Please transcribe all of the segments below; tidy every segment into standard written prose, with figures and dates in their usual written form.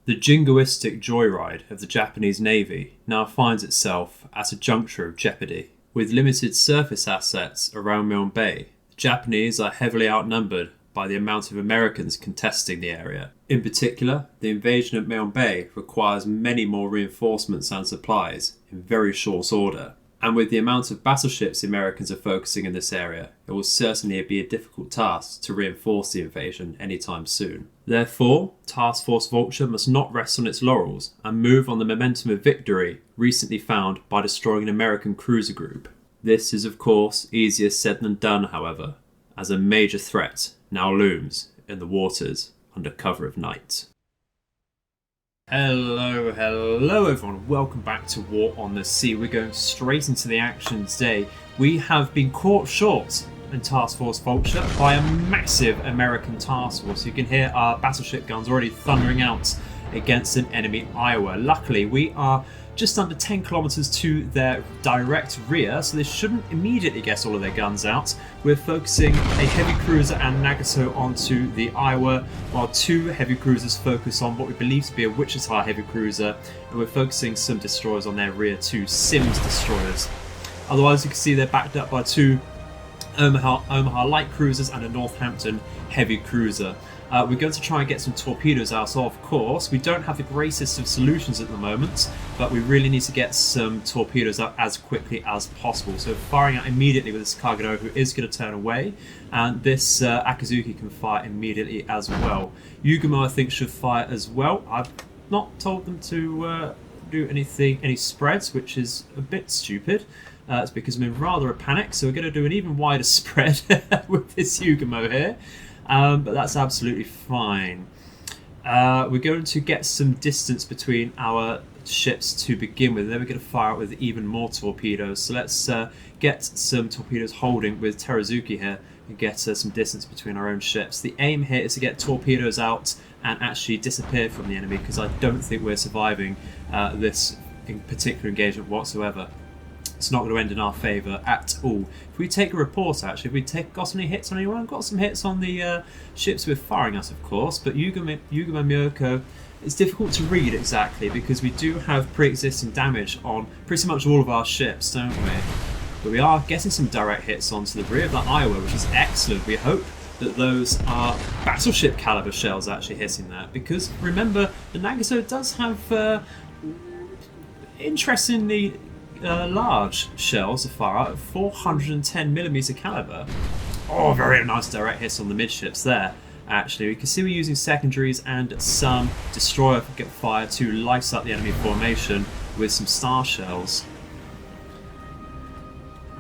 The jingoistic joyride of the Japanese Navy now finds itself at a juncture of jeopardy. With limited surface assets around Milne Bay, the Japanese are heavily outnumbered by the amount of Americans contesting the area. In particular, the invasion of Milne Bay requires many more reinforcements and supplies in very short order. And with the amount of battleships the Americans are focusing in this area, it will certainly be a difficult task to reinforce the invasion anytime soon. Therefore, Task Force Vulture must not rest on its laurels and move on the momentum of victory recently found by destroying an American cruiser group. This is of course easier said than done, however, as a major threat now looms in the waters under cover of night. Hello everyone, welcome back to War on the Sea. We're going straight into the action today. We have been caught short in Task Force Vulture by a massive American task force. You can hear our battleship guns already thundering out against an enemy Iowa. Luckily, we are just under 10 kilometers to their direct rear, so they shouldn't immediately get all of their guns out. We're focusing a heavy cruiser and Nagato onto the Iowa, while two heavy cruisers focus on what we believe to be a Wichita heavy cruiser, and we're focusing some destroyers on their rear, two Sims destroyers. Otherwise, you can see they're backed up by two Omaha light cruisers and a Northampton heavy cruiser. We're going to try and get some torpedoes out, so of course we don't have the greatest of solutions at the moment, but we really need to get some torpedoes out as quickly as possible. So firing out immediately with this Kagero, who is going to turn away, and this Akizuki can fire immediately as well. Yugumo I think should fire as well. I've not told them to do any spreads, which is a bit stupid. It's because I'm in rather a panic, so we're going to do an even wider spread with this Yugumo here. But that's absolutely fine. We're going to get some distance between our ships to begin with, and then we're going to fire out with even more torpedoes. So let's get some torpedoes holding with Terazuki here and get some distance between our own ships. The aim here is to get torpedoes out and actually disappear from the enemy, because I don't think we're surviving this in particular engagement whatsoever. It's not going to end in our favour at all. If we take a report, actually, have we got any hits on anyone? I've got some hits on the ships we're firing at, of course, but Yugumo Myoko, it's difficult to read exactly because we do have pre-existing damage on pretty much all of our ships, don't we? But we are getting some direct hits onto the rear of that Iowa, which is excellent. We hope that those are battleship caliber shells actually hitting that, because remember, the Nagato does have interestingly large shells to fire out at 410mm caliber. Oh, very nice direct hits on the midships there. Actually, we can see we're using secondaries and some destroyer fire to light up the enemy formation with some star shells.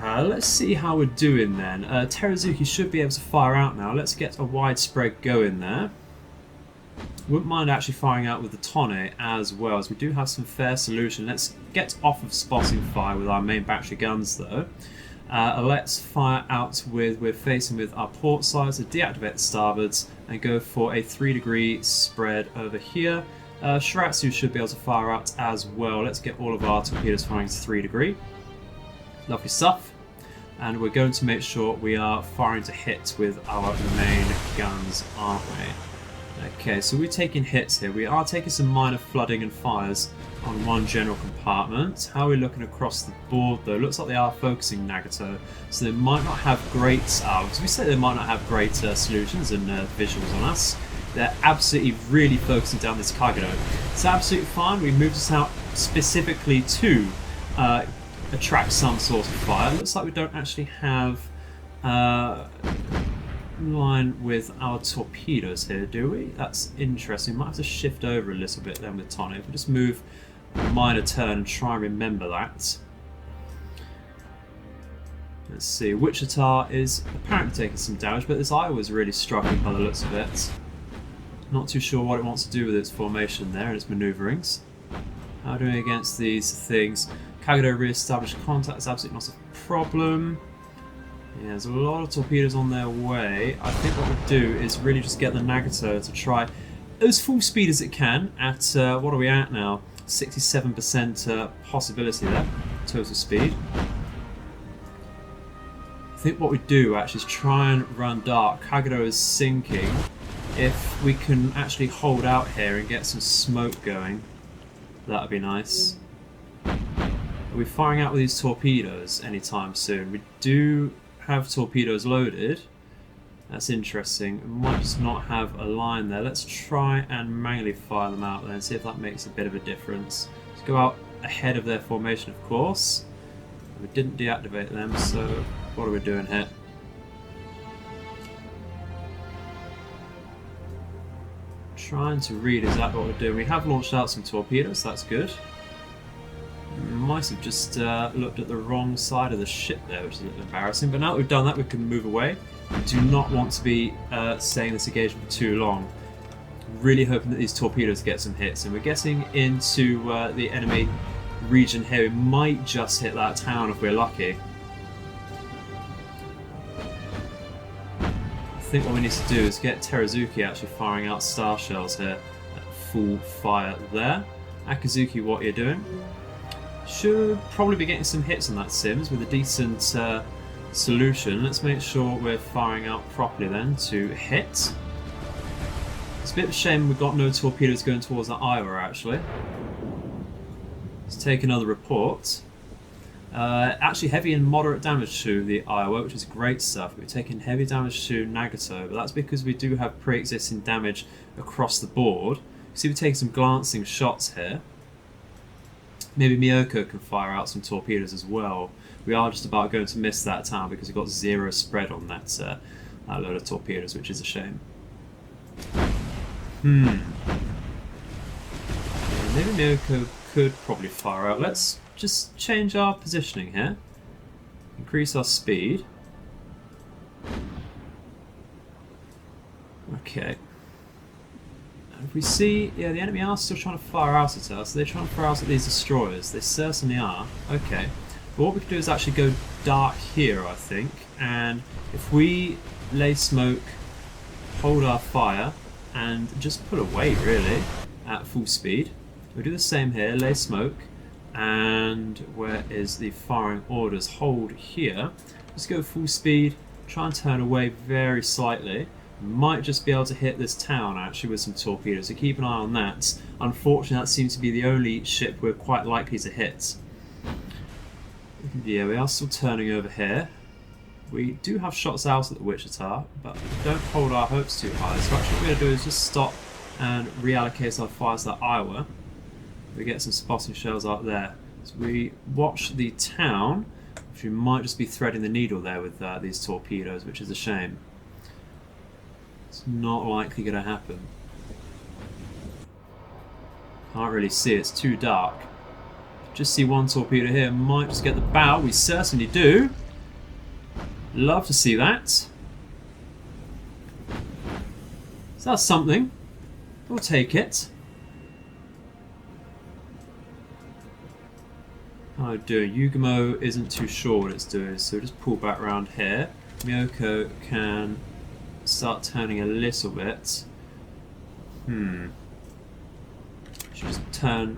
Let's see how we're doing then. Terazuki should be able to fire out now. Let's get a wide spread going there. Wouldn't mind actually firing out with the Tone as well, as we do have some fair solution. Let's get off of spotting fire with our main battery guns though. Let's fire out with, we're facing with our port side, so deactivate the starboards and go for a 3-degree spread over here. Shiratsu should be able to fire out as well. Let's get all of our torpedoes firing to 3-degree. Lovely stuff. And we're going to make sure we are firing to hit with our main guns, aren't we? Okay, so we're taking hits here. We are taking some minor flooding and fires on one general compartment. How are we looking across the board though? Looks like they are focusing Nagato, so they might not have great, because we say they might not have great solutions and visuals on us. They're absolutely really focusing down this Kagero. It's absolutely fine. We moved this out specifically to attract some sort of fire. Looks like we don't actually have line with our torpedoes here, do we? That's interesting. Might have to shift over a little bit then with Tony. If we just move a minor turn and try and remember that. Let's see, Wichita is apparently taking some damage, but this Iowa's really struggling by the looks of it. Not too sure what it wants to do with its formation there and its manoeuvrings. How are we doing against these things? Kagero re-established contact is absolutely not a problem. Yeah, there's a lot of torpedoes on their way. I think what we'll do is really just get the Nagato to try as full speed as it can at, what are we at now? 67% possibility there, total speed. I think what we do actually is try and run dark. Kagero is sinking. If we can actually hold out here and get some smoke going, that would be nice. Are we firing out with these torpedoes anytime soon? We do have torpedoes loaded. That's interesting. We might just not have a line there. Let's try and manually fire them out there and see if that makes a bit of a difference. Let's go out ahead of their formation, of course. We didn't deactivate them, so what are we doing here? Trying to read exactly what we're doing. We have launched out some torpedoes, that's good. Might have just looked at the wrong side of the ship there, which is a little embarrassing. But now that we've done that, we can move away. We do not want to be staying in this engagement for too long. Really hoping that these torpedoes get some hits. And we're getting into the enemy region here. We might just hit that town if we're lucky. I think what we need to do is get Terazuki actually firing out star shells here at full fire there. Akazuki, what you're doing? Should probably be getting some hits on that Sims with a decent solution. Let's make sure we're firing out properly then to hit. It's a bit of a shame we've got no torpedoes going towards that Iowa actually. Let's take another report. Actually heavy and moderate damage to the Iowa, which is great stuff. We're taking heavy damage to Nagato, but that's because we do have pre-existing damage across the board. See, we're taking some glancing shots here. Maybe Miyoko can fire out some torpedoes as well. We are just about going to miss that town because we've got 0 spread on that load of torpedoes, which is a shame. Yeah, maybe Miyoko could probably fire out. Let's just change our positioning here. Increase our speed. Okay. If we see, yeah, the enemy are still trying to fire out at us. They're trying to fire out at these destroyers. They certainly are. Okay. But what we can do is actually go dark here, I think. And if we lay smoke, hold our fire, and just pull away, really, at full speed. We'll do the same here. Lay smoke. And where is the firing orders? Hold here. Let's go full speed. Try and turn away very slightly. Might just be able to hit this town actually with some torpedoes, so keep an eye on that. Unfortunately, that seems to be the only ship we're quite likely to hit. Yeah, we are still turning over here. We do have shots out at the Wichita, but don't hold our hopes too high. So actually what we're going to do is just stop and reallocate our fires to Iowa. We get some spotting shells out there. So we watch the town, which we might just be threading the needle there with these torpedoes, which is a shame. It's not likely going to happen. Can't really see, it's too dark. Just see one torpedo here, might just get the bow, we certainly do. Love to see that. So that's something. We'll take it. How are we doing? Yugumo isn't too sure what it's doing, so just pull back around here. Miyoko can start turning a little bit. Should just turn.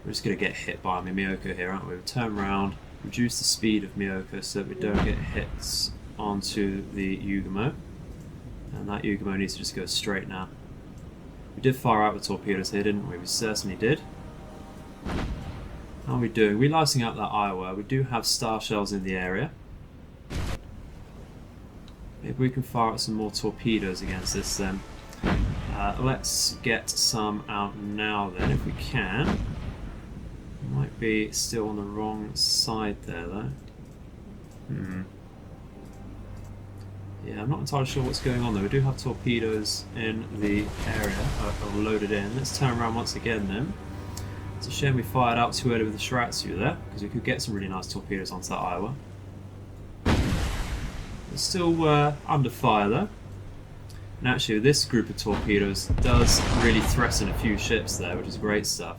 We're just going to get hit by Miyoko here, aren't we? We'll turn around, reduce the speed of Miyoko so that we don't get hits onto the Yugumo. And that Yugumo needs to just go straight now. We did fire out the torpedoes here, didn't we? We certainly did. How are we doing? We're lighting up that Iowa. We do have star shells in the area. Maybe we can fire out some more torpedoes against this then. Let's get some out now then, if we can. Might be still on the wrong side there though. Yeah, I'm not entirely sure what's going on though. We do have torpedoes in the area, loaded in. Let's turn around once again then. It's a shame we fired out too early with the Shiratsu there, because we could get some really nice torpedoes onto that Iowa. It's still under fire though. And actually this group of torpedoes does really threaten a few ships there, which is great stuff.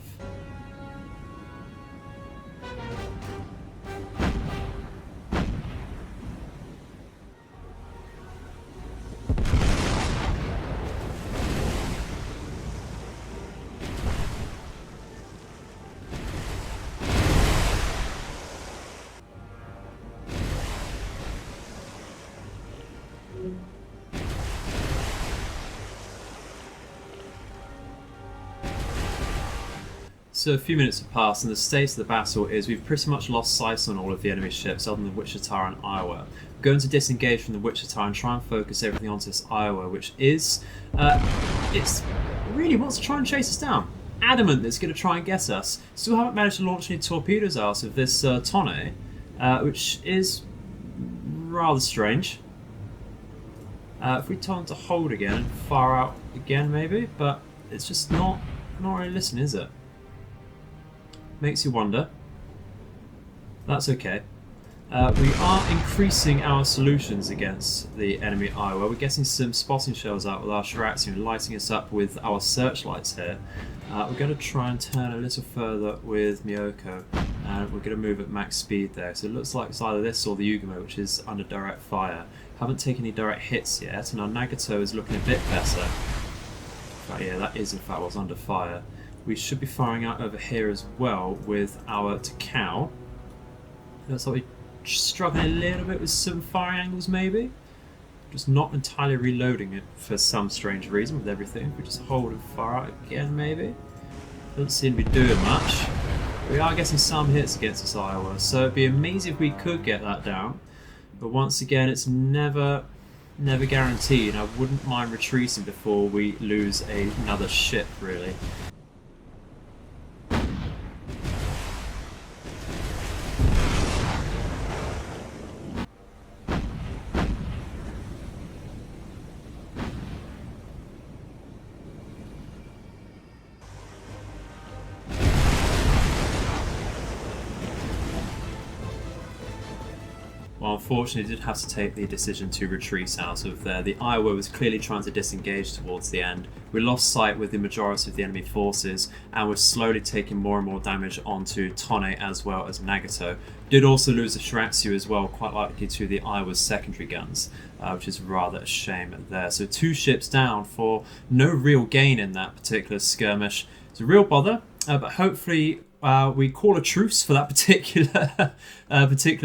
So a few minutes have passed, and the state of the battle is we've pretty much lost sight on all of the enemy ships other than Wichita and Iowa. We're going to disengage from the Wichita and try and focus everything onto this Iowa, which is, it's really wants to try and chase us down. Adamant that it's going to try and get us. Still haven't managed to launch any torpedoes out of this Tonne, which is rather strange. If we tell them to hold again and fire out again maybe, but it's just not really listening, is it? Makes you wonder. That's okay. We are increasing our solutions against the enemy Iowa. We're getting some spotting shells out with our Shiraxian, lighting us up with our searchlights here. We're going to try and turn a little further with Miyoko, and we're going to move at max speed there. So it looks like it's either this or the Yugumo, which is under direct fire. Haven't taken any direct hits yet, and our Nagato is looking a bit better. But yeah, that is in fact what's under fire. We should be firing out over here as well with our Takao. Looks like we're struggling a little bit with some firing angles maybe. Just not entirely reloading it for some strange reason with everything. We just hold and fire out again maybe. Doesn't seem to be doing much. We are getting some hits against this Iowa, so it'd be amazing if we could get that down. But once again, it's never guaranteed. I wouldn't mind retreating before we lose another ship really. Well, unfortunately, did have to take the decision to retreat out of there. The Iowa was clearly trying to disengage towards the end. We lost sight with the majority of the enemy forces, and we're slowly taking more and more damage onto Tonne as well as Nagato. Did also lose the Shiratsu as well, quite likely to the Iowa's secondary guns, which is rather a shame there. So 2 ships down for no real gain in that particular skirmish. It's a real bother, but hopefully we call a truce for that particular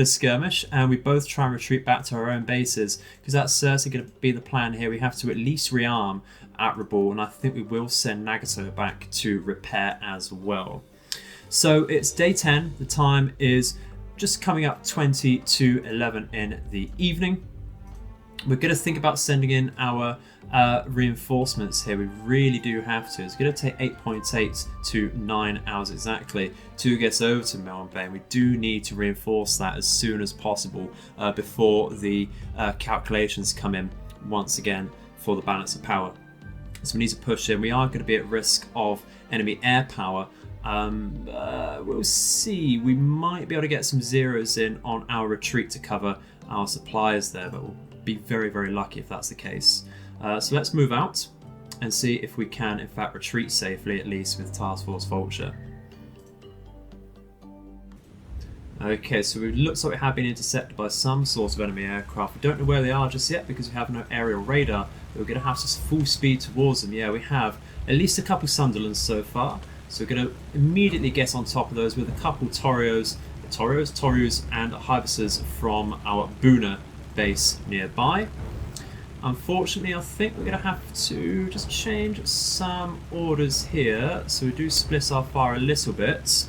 skirmish, and we both try and retreat back to our own bases, because that's certainly going to be the plan here. We have to at least rearm at Rabaul, and I think we will send Nagato back to repair as well. So it's day 10. The time is just coming up 20 to 11 in the evening. We're going to think about sending in our reinforcements here. We really do have to. It's going to take 8.8 to 9 hours exactly to get over to Melbourne Bay. We do need to reinforce that as soon as possible before the calculations come in once again for the balance of power. So we need to push in. We are going to be at risk of enemy air power. We'll see. We might be able to get some zeros in on our retreat to cover our supplies there, but we'll be very lucky if that's the case. So let's move out and see if we can in fact retreat safely, at least with Task Force Vulture. Okay, so it looks like we have been intercepted by some sort of enemy aircraft. We don't know where they are just yet because we have no aerial radar, but we're going to have to full speed towards them. Yeah, we have at least a couple Sunderlands so far, so we're going to immediately get on top of those with a couple Torus, and Hybuses from our Buna base nearby. Unfortunately, I think we're going to have to just change some orders here, so we do split our fire a little bit.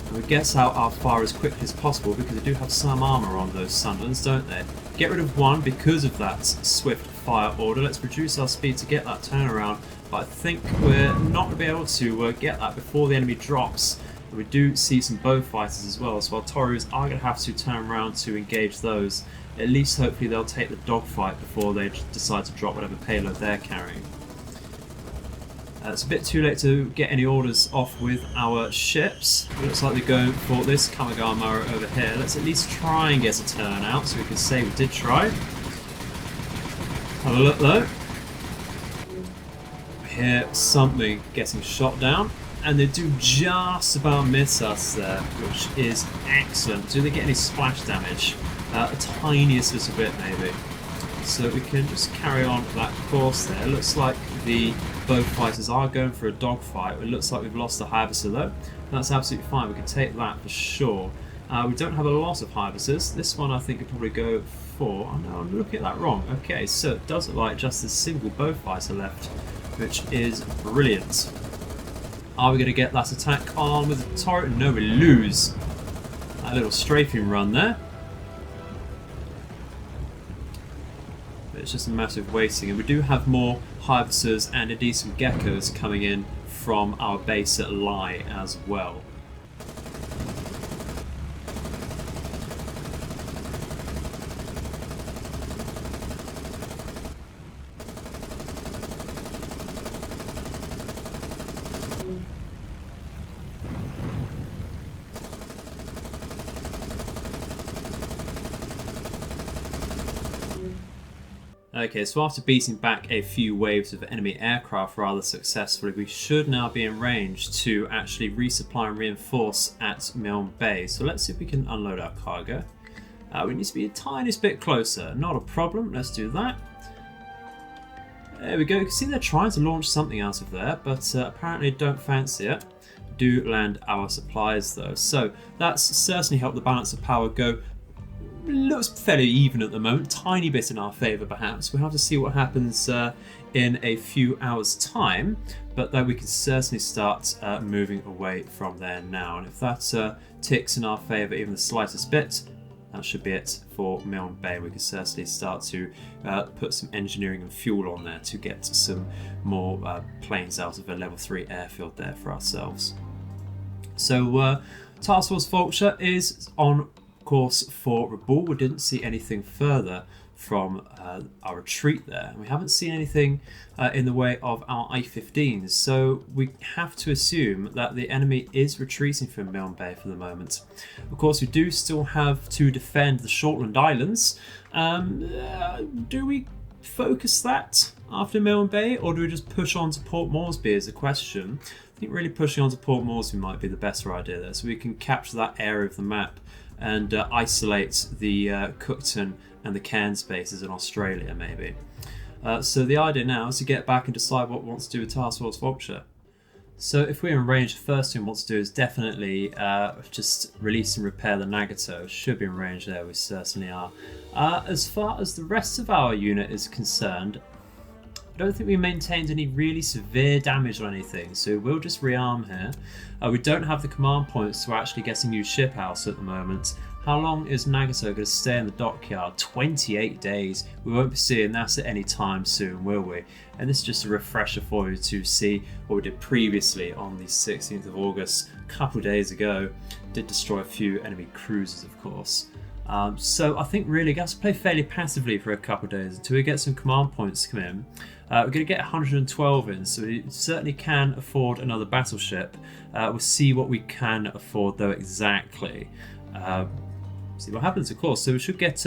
And we get out our fire as quickly as possible because they do have some armour on those Sunderlands, don't they? Get rid of one because of that swift fire order. Let's reduce our speed to get that turnaround, but I think we're not going to be able to get that before the enemy drops. And we do see some bow fighters as well, so our Torus are going to have to turn around to engage those. At least hopefully they'll take the dogfight before they decide to drop whatever payload they're carrying. It's a bit too late to get any orders off with our ships. It looks like they're going for this Kamigama over here. Let's at least try and get a turn out so we can say we did try. Have a look though. We hear something getting shot down, and they do just about miss us there, which is excellent. Do they get any splash damage? A tiniest little bit maybe. So we can just carry on that course there. It looks like the bow fighters are going for a dogfight. It looks like we've lost the Hybuser though. That's absolutely fine. We can take that for sure. We don't have a lot of Hybusers. This one I think could probably go for... Oh no, I'm looking at that wrong. Okay, so it does look like just a single bow fighter left, which is brilliant. Are we going to get that attack on with the turret? No, we lose. That little strafing run there. But it's just a matter of waiting. And we do have more Hyverses and indeed some Geckos coming in from our base at Lai as well. Okay, so after beating back a few waves of enemy aircraft rather successfully, we should now be in range to actually resupply and reinforce at Milne Bay. So let's see if we can unload our cargo. We need to be a tiny bit closer. Not a problem, let's do that. There we go, you can see they're trying to launch something out of there, but apparently don't fancy it. Do land our supplies though. So that's certainly helped the balance of power go. Looks fairly even at the moment, tiny bit in our favour perhaps. We'll have to see what happens in a few hours time, but then we can certainly start moving away from there now. And if that ticks in our favour even the slightest bit, that should be it for Milne Bay. We can certainly start to put some engineering and fuel on there to get some more planes out of a level 3 airfield there for ourselves. So Task Force Vulture is on course for Rabaul. We didn't see anything further from our retreat there. We haven't seen anything in the way of our I-15s, so we have to assume that the enemy is retreating from Milne Bay for the moment. Of course, we do still have to defend the Shortland Islands. Do we focus that after Milne Bay, or do we just push on to Port Moresby is the question. I think really pushing on to Port Moresby might be the better idea there, so we can capture that area of the map and isolate the Cookton and the Cairns bases in Australia maybe. So the idea now is to get back and decide what we want to do with Task Force Vulture. So if we're in range, the first thing we want to do is definitely just release and repair the Nagato. Should be in range there, we certainly are. As far as the rest of our unit is concerned, I don't think we maintained any really severe damage or anything, so we'll just rearm here. We don't have the command points to actually get a new ship out at the moment. How long is Nagato going to stay in the dockyard? 28 days. We won't be seeing that at any time soon, will we? And this is just a refresher for you to see what we did previously on the 16th of August, a couple of days ago. Did destroy a few enemy cruisers, of course. So I think really got to play fairly passively for a couple of days until we get some command points to come in. We're going to get 112 in, so we certainly can afford another battleship. We'll see what we can afford though exactly. See what happens, of course. So we should get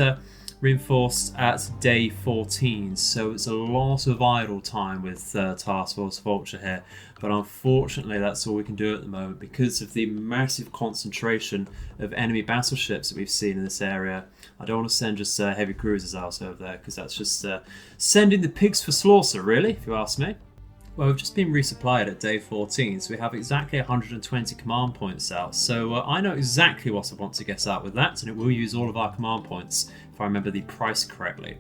reinforced at day 14, so it's a lot of idle time with Task Force Vulture here, but unfortunately that's all we can do at the moment because of the massive concentration of enemy battleships that we've seen in this area. I don't want to send just heavy cruisers out over there because that's just sending the pigs for slaughter, really, if you ask me. Well, we've just been resupplied at day 14, so we have exactly 120 command points out. So I know exactly what I want to get out with that, and it will use all of our command points, if I remember the price correctly.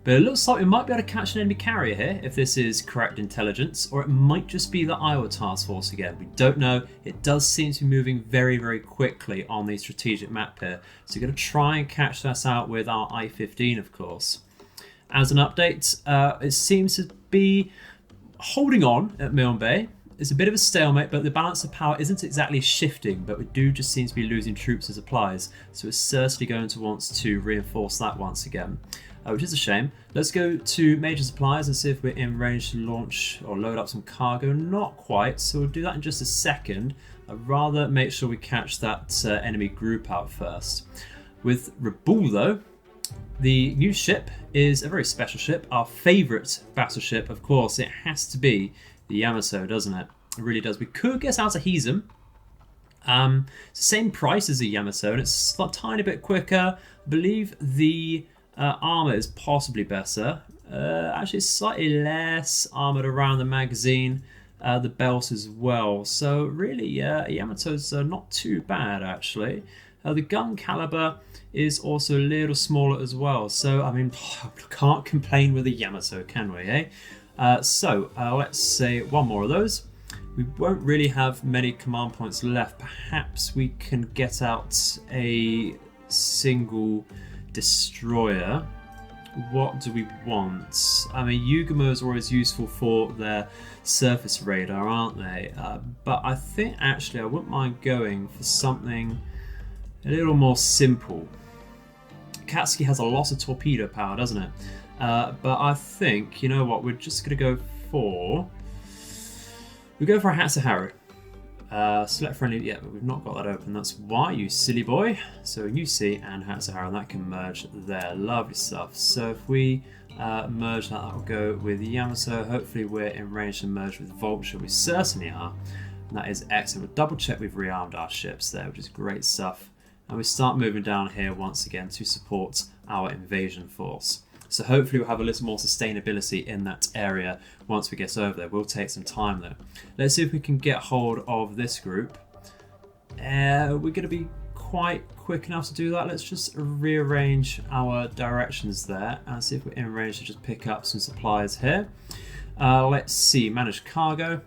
But it looks like we might be able to catch an enemy carrier here, if this is correct intelligence, or it might just be the Iowa Task Force again. We don't know. It does seem to be moving very, very quickly on the strategic map here. So we're going to try and catch that out with our I-15, of course. As an update, it seems to be holding on at Milne Bay. It's a bit of a stalemate, but the balance of power isn't exactly shifting, but we do just seem to be losing troops and supplies, so we're certainly going to want to reinforce that once again, which is a shame. Let's go to major supplies and see if we're in range to launch or load up some cargo. Not quite, so we'll do that in just a second. I'd rather make sure we catch that enemy group out first. With Rabaul though, the new ship is a very special ship, our favourite battleship, of course. It has to be the Yamato, doesn't it? It really does. We could get out a Heism. It's the same price as the Yamato, and it's a tiny bit quicker. I believe the armour is possibly better. Actually, it's slightly less armoured around the magazine, the belt as well. So really, Yamato's not too bad, actually. The gun caliber is also a little smaller as well. So, I mean, can't complain with a Yamato, can we, eh? So let's say one more of those. We won't really have many command points left. Perhaps we can get out a single destroyer. What do we want? I mean, Yugamos are always useful for their surface radar, aren't they? But I think actually I wouldn't mind going for something a little more simple. Katsuki has a lot of torpedo power, doesn't it? But I think, you know what, we're just going to go for... We go for a Hatsuharu. Select friendly, yeah, but we've not got that open. That's why, you silly boy. So UC and Hatsuharu, and that can merge there. Lovely stuff. So if we merge that, that'll go with Yamato. Hopefully we're in range to merge with Vulture. We certainly are. And that is excellent. We'll double check we've rearmed our ships there, which is great stuff. And we start moving down here once again to support our invasion force. So hopefully we'll have a little more sustainability in that area once we get over there. We'll take some time though. Let's see if we can get hold of this group. We're going to be quite quick enough to do that. Let's just rearrange our directions there and see if we're in range to just pick up some supplies here. Let's see, manage cargo.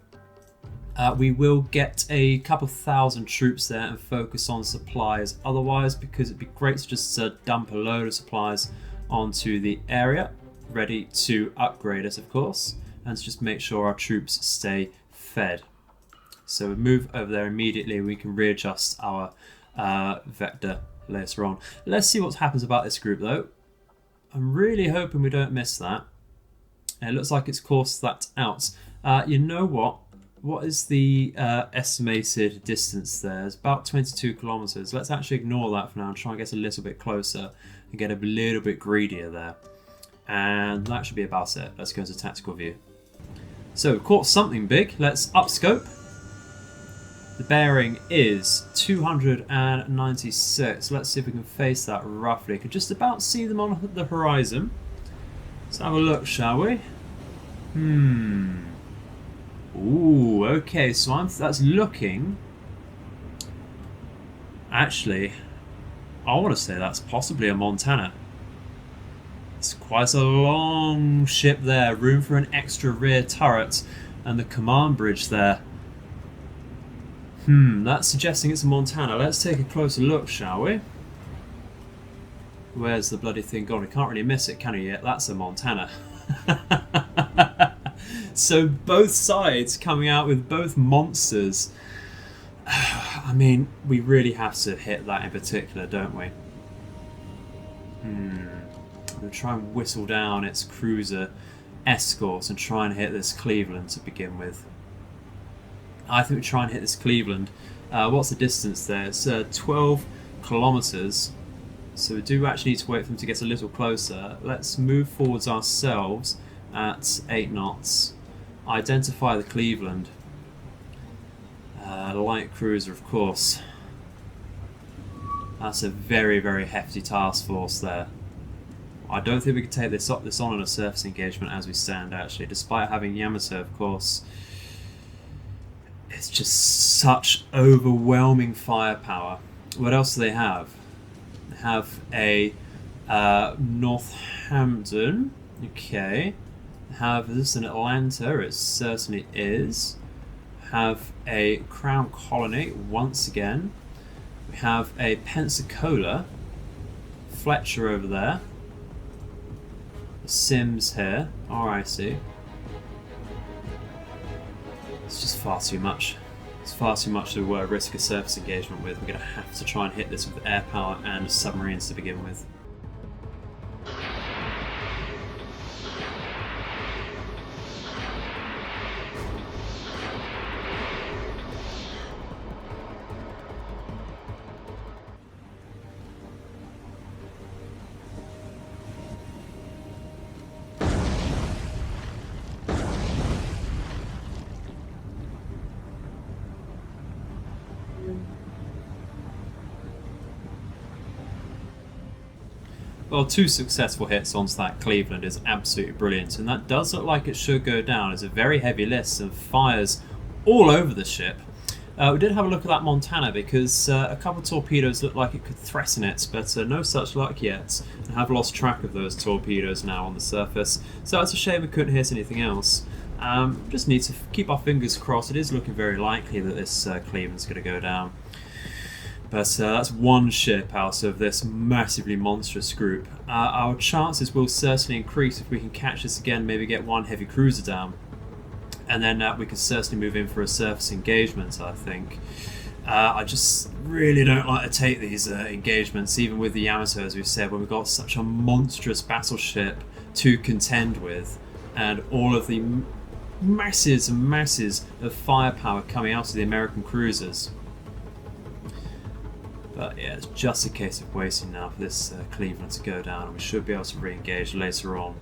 We will get a couple thousand troops there and focus on supplies otherwise, because it'd be great to just dump a load of supplies onto the area, ready to upgrade us, of course, and to just make sure our troops stay fed. So we move over there immediately. We can readjust our vector later on. Let's see what happens about this group though. I'm really hoping we don't miss that. And it looks like it's coursed that out. You know what? What is the estimated distance there? It's about 22 kilometers. Let's actually ignore that for now and try and get a little bit closer and get a little bit greedier there. And that should be about it. Let's go into tactical view. So we've caught something big. Let's upscope. The bearing is 296. Let's see if we can face that roughly. I can just about see them on the horizon. Let's have a look, shall we? Ooh, okay, so that's looking... Actually, I want to say that's possibly a Montana. It's quite a long ship there, room for an extra rear turret, and the command bridge there. That's suggesting it's a Montana. Let's take a closer look, shall we? Where's the bloody thing gone? We can't really miss it, can we yet? That's a Montana. So both sides coming out with both monsters. I mean, we really have to hit that in particular, don't we? I'm going to try and whistle down its cruiser escorts and try and hit this Cleveland to begin with. I think we try and hit this Cleveland. What's the distance there? It's 12 kilometers. So we do actually need to wait for them to get a little closer. Let's move forwards ourselves at 8 knots. Identify the Cleveland. Light cruiser, of course. That's a very, very hefty task force there. I don't think we can take this on a surface engagement as we stand, actually, despite having Yamato, of course. It's just such overwhelming firepower. What else do they have? They have a Northampton. Okay. Have this in Atlanta, it certainly is. Have a Crown Colony once again. We have a Pensacola, Fletcher over there, Sims here. RIC. It's just far too much. It's far too much to risk a surface engagement with. We're going to have to try and hit this with air power and submarines to begin with. Well, 2 successful hits onto that Cleveland is absolutely brilliant, and that does look like it should go down. It's a very heavy list and fires all over the ship. We did have a look at that Montana because a couple of torpedoes looked like it could threaten it, but no such luck yet. I have lost track of those torpedoes now on the surface, so it's a shame we couldn't hit anything else. Just need to keep our fingers crossed. It is looking very likely that this Cleveland's going to go down. But that's one ship out of this massively monstrous group. Our chances will certainly increase if we can catch this again, maybe get one heavy cruiser down. And then we can certainly move in for a surface engagement, I think. I just really don't like to take these engagements, even with the Yamato, as we've said, when we've got such a monstrous battleship to contend with, and all of the masses and masses of firepower coming out of the American cruisers. But yeah, it's just a case of waiting now for this Cleveland to go down, and we should be able to re-engage later on.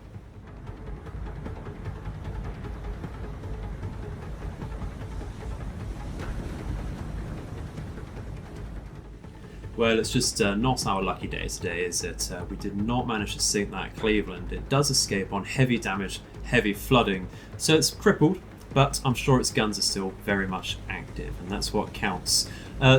Well, it's just not our lucky day today, is it? We did not manage to sink that Cleveland. It does escape on heavy damage, heavy flooding, so it's crippled, but I'm sure its guns are still very much active, and that's what counts.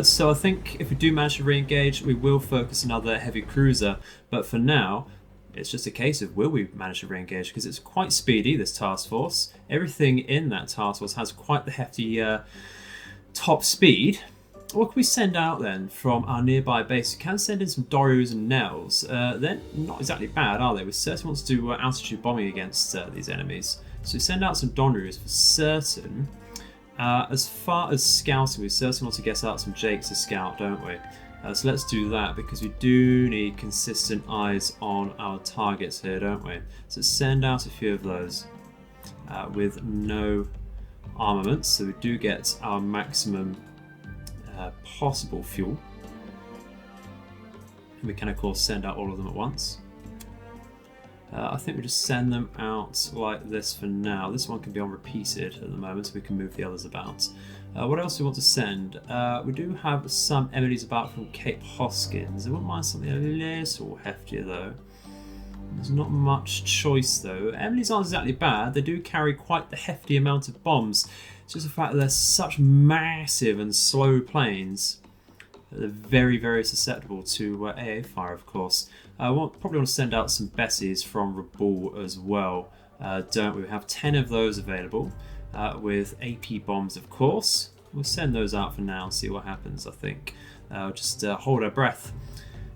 So I think if we do manage to re-engage, we will focus another heavy cruiser, but for now, it's just a case of will we manage to re-engage, because it's quite speedy, this task force. Everything in that task force has quite the hefty top speed. What can we send out then from our nearby base? We can send in some Dorus and Nels. They're not exactly bad, are they? We certainly want to do altitude bombing against these enemies. So we send out some Dorus for certain. As far as scouting, we certainly want to get out some Jakes to scout, don't we? So let's do that, because we do need consistent eyes on our targets here, don't we? So send out a few of those with no armaments, so we do get our maximum possible fuel. And we can of course send out all of them at once. I think we just send them out like this for now. This one can be on repeated at the moment, so we can move the others about. What else do we want to send? We do have some Emily's about from Cape Hoskins. I wouldn't mind something a little heftier though. There's not much choice though. Emily's aren't exactly bad. They do carry quite the hefty amount of bombs. It's just the fact that they're such massive and slow planes. They're very, very susceptible to AA fire, of course. Probably want to send out some Bessies from Rabaul as well, don't we? We have 10 of those available, with AP bombs, of course. We'll send those out for now and see what happens, I think. Just hold our breath,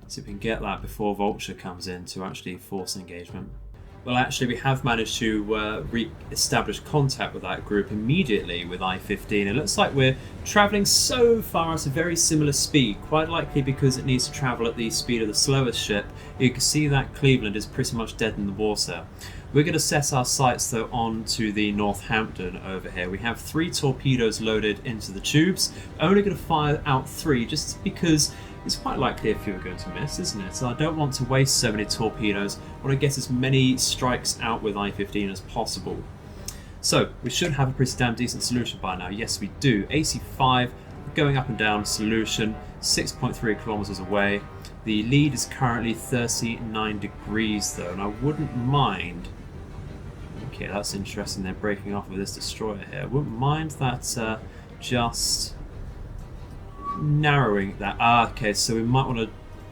see if we can get that before Vulture comes in to actually force engagement. Well, actually, we have managed to re-establish contact with that group immediately with I-15. It looks like we're travelling so far at a very similar speed, quite likely because it needs to travel at the speed of the slowest ship. You can see that Cleveland is pretty much dead in the water. We're going to set our sights, though, on to the Northampton over here. We have 3 torpedoes loaded into the tubes. Only going to fire out 3 just because it's quite likely a few are going to miss, isn't it? So I don't want to waste so many torpedoes. I want to get as many strikes out with I-15 as possible. So we should have a pretty damn decent solution by now. Yes, we do. AC5 going up and down solution, 6.3 kilometers away. The lead is currently 39 degrees though, and I wouldn't mind. Okay, that's interesting. They're breaking off with this destroyer here. I wouldn't mind that just narrowing that. Okay, so we might want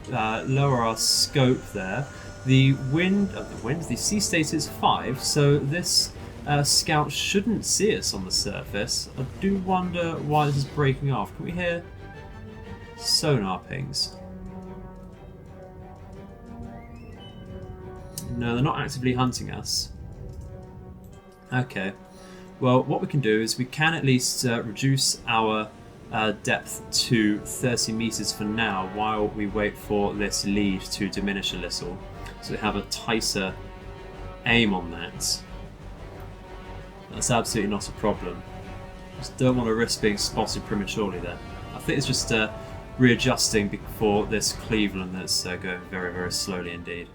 to lower our scope there. The the sea state is 5, so this scout shouldn't see us on the surface. I do wonder why this is breaking off. Can we hear sonar pings? No, they're not actively hunting us. Okay, well, what we can do is we can at least reduce our depth to 30 meters for now while we wait for this lead to diminish a little, so we have a tighter aim on that. That's absolutely not a problem. Just don't want to risk being spotted prematurely there. I think it's just readjusting before this Cleveland that's going very, very slowly indeed.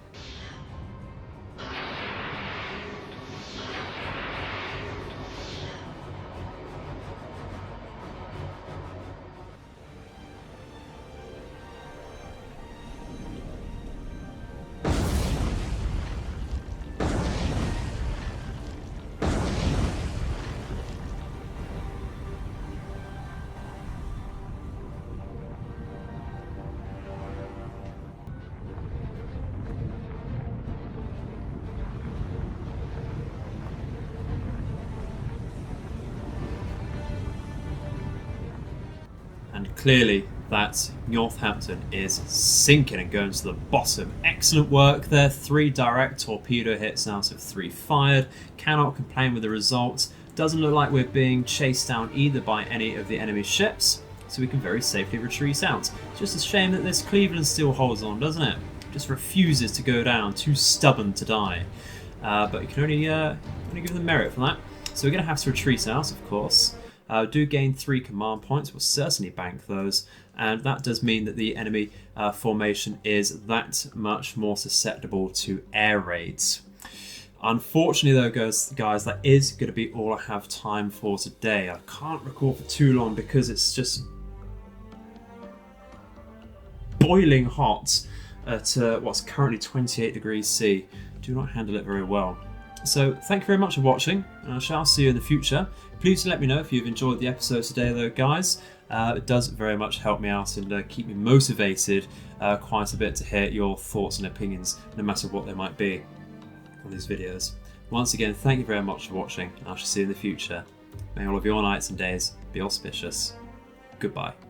And clearly that Northampton is sinking and going to the bottom. Excellent work there. 3 direct torpedo hits out of 3 fired. Cannot complain with the results. Doesn't look like we're being chased down either by any of the enemy ships, so we can very safely retreat out. It's just a shame that this Cleveland still holds on, doesn't it? Just refuses to go down, too stubborn to die. But you can only give them merit for that. So we're going to have to retreat out, of course. Do gain 3 command points. We'll certainly bank those, and that does mean that the enemy formation is that much more susceptible to air raids. Unfortunately though, guys, that is going to be all I have time for today. I can't record for too long because it's just boiling hot at what's currently 28 degrees C. Do not handle it very well. So thank you very much for watching, and I shall see you in the future. Please let me know if you've enjoyed the episode today though, guys. It does very much help me out and keep me motivated quite a bit to hear your thoughts and opinions, no matter what they might be on these videos. Once again, thank you very much for watching, and I shall see you in the future. May all of your nights and days be auspicious. Goodbye.